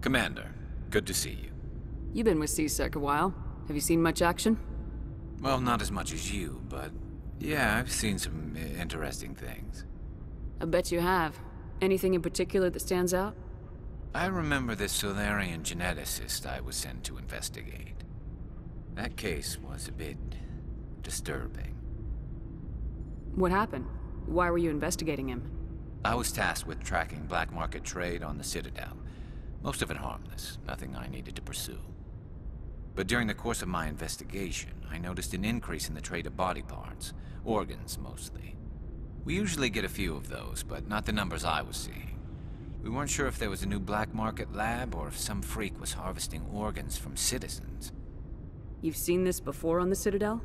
Commander, good to see you. You've been with C-Sec a while. Have you seen much action? Well, not as much as you, but yeah, I've seen some interesting things. I bet you have. Anything in particular that stands out? I remember this Solarian geneticist I was sent to investigate. That case was a bit disturbing. What happened? Why were you investigating him? I was tasked with tracking black market trade on the Citadel. Most of it harmless, nothing I needed to pursue. But during the course of my investigation, I noticed an increase in the trade of body parts, organs mostly. We usually get a few of those, but not the numbers I was seeing. We weren't sure if there was a new black market lab or if some freak was harvesting organs from citizens. You've seen this before on the Citadel?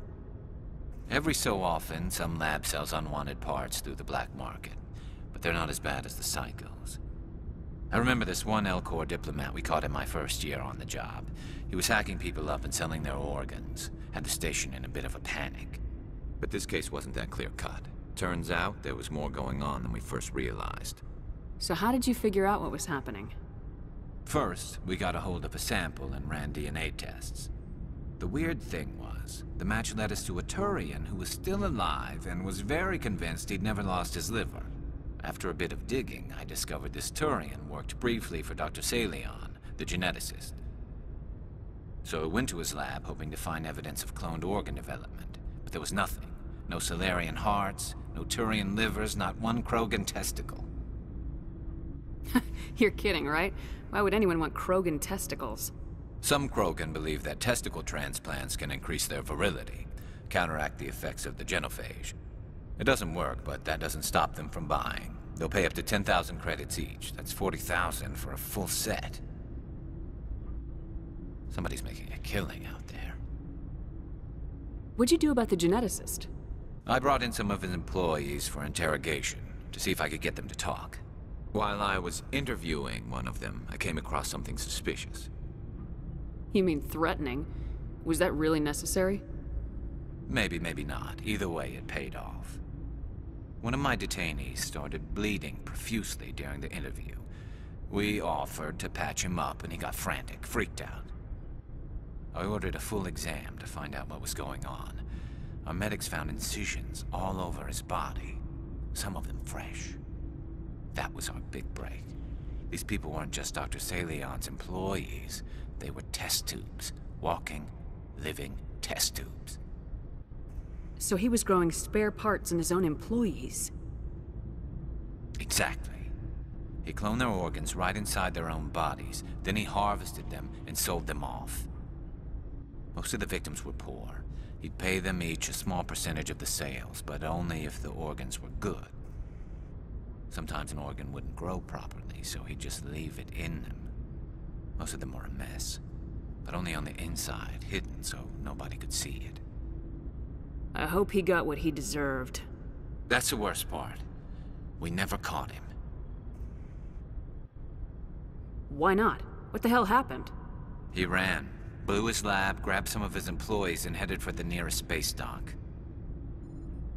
Every so often, some lab sells unwanted parts through the black market, but they're not as bad as the cycles. I remember this one Elcor diplomat we caught in my first year on the job. He was hacking people up and selling their organs, had the station in a bit of a panic. But this case wasn't that clear-cut. Turns out there was more going on than we first realized. So how did you figure out what was happening? First, we got a hold of a sample and ran DNA tests. The weird thing was, the match led us to a Turian who was still alive and was very convinced he'd never lost his liver. After a bit of digging, I discovered this Turian worked briefly for Dr. Salion, the geneticist. So I went to his lab hoping to find evidence of cloned organ development, but there was nothing. No Solarian hearts, no Turian livers, not one Krogan testicle. You're kidding, right? Why would anyone want Krogan testicles? Some Krogan believe that testicle transplants can increase their virility, counteract the effects of the genophage. It doesn't work, but that doesn't stop them from buying. They'll pay up to 10,000 credits each. That's 40,000 for a full set. Somebody's making a killing out there. What'd you do about the geneticist? I brought in some of his employees for interrogation, to see if I could get them to talk. While I was interviewing one of them, I came across something suspicious. You mean threatening? Was that really necessary? Maybe, maybe not. Either way, it paid off. One of my detainees started bleeding profusely during the interview. We offered to patch him up, and he got frantic, freaked out. I ordered a full exam to find out what was going on. Our medics found incisions all over his body, some of them fresh. That was our big break. These people weren't just Dr. Salion's employees. They were test tubes. Walking, living test tubes. So he was growing spare parts in his own employees? Exactly. He cloned their organs right inside their own bodies. Then he harvested them and sold them off. Most of the victims were poor. He'd pay them each a small percentage of the sales, but only if the organs were good. Sometimes an organ wouldn't grow properly, so he'd just leave it in them. Most of them were a mess, but only on the inside, hidden so nobody could see it. I hope he got what he deserved. That's the worst part. We never caught him. Why not? What the hell happened? He ran, blew his lab, grabbed some of his employees, and headed for the nearest space dock.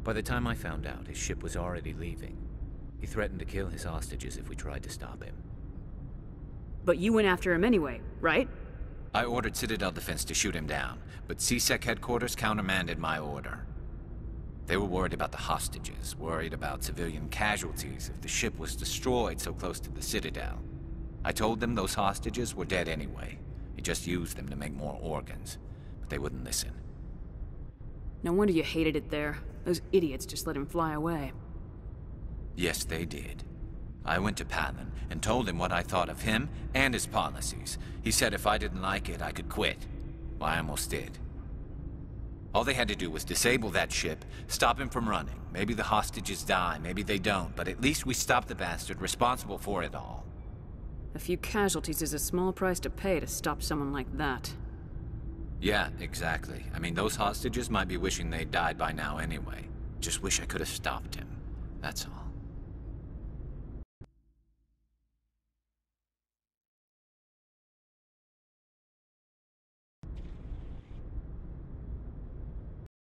By the time I found out, his ship was already leaving. He threatened to kill his hostages if we tried to stop him. But you went after him anyway, right? I ordered Citadel Defense to shoot him down, but C-Sec headquarters countermanded my order. They were worried about the hostages, worried about civilian casualties if the ship was destroyed so close to the Citadel. I told them those hostages were dead anyway. He just used them to make more organs, but they wouldn't listen. No wonder you hated it there. Those idiots just let him fly away. Yes, they did. I went to Palin and told him what I thought of him and his policies. He said if I didn't like it, I could quit. Well, I almost did. All they had to do was disable that ship, stop him from running. Maybe the hostages die, maybe they don't, but at least we stopped the bastard responsible for it all. A few casualties is a small price to pay to stop someone like that. Yeah, exactly. I mean, those hostages might be wishing they'd died by now anyway. Just wish I could have stopped him. That's all.